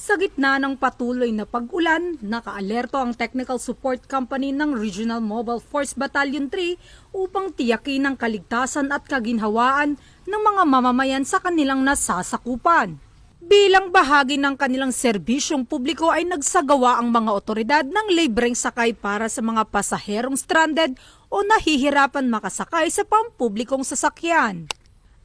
Sa gitna ng patuloy na pag-ulan, nakaalerto ang Technical Support Company ng Regional Mobile Force Battalion 3 upang tiyakin ang kaligtasan at kaginhawaan ng mga mamamayan sa kanilang nasasakupan. Bilang bahagi ng kanilang serbisyong publiko ay nagsagawa ang mga otoridad ng libreng sakay para sa mga pasaherong stranded o nahihirapan makasakay sa pampublikong sasakyan.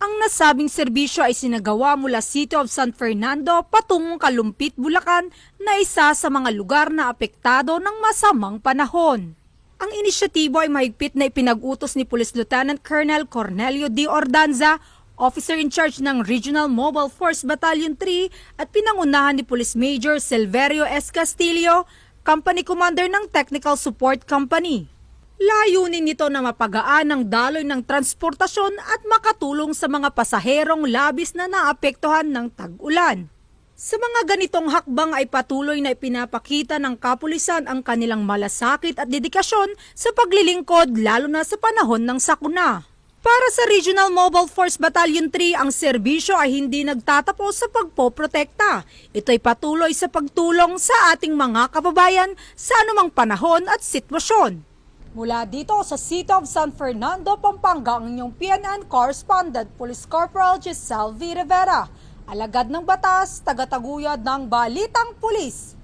Ang nasabing serbisyo ay sinagawa mula City of San Fernando patungong Kalumpit, Bulacan na isa sa mga lugar na apektado ng masamang panahon. Ang inisyatibo ay mahigpit na ipinag-utos ni Police Lieutenant Colonel Cornelio D. Ordanza, Officer in Charge ng Regional Mobile Force Battalion 3 at pinangunahan ni Police Major Silverio S. Castillo, Company Commander ng Technical Support Company. Layunin nito na mapagaan ang daloy ng transportasyon at makatulong sa mga pasaherong labis na naapektuhan ng tag-ulan. Sa mga ganitong hakbang ay patuloy na ipinapakita ng kapulisan ang kanilang malasakit at dedikasyon sa paglilingkod lalo na sa panahon ng sakuna. Para sa Regional Mobile Force Battalion 3, ang serbisyo ay hindi nagtatapos sa pagpoprotekta. Ito'y patuloy sa pagtulong sa ating mga kababayan sa anumang panahon at sitwasyon. Mula dito sa City of San Fernando, Pampanga, ang inyong PNN Correspondent, Police Corporal Giselle V. Rivera, alagad ng batas, tagataguyod ng Balitang Pulis.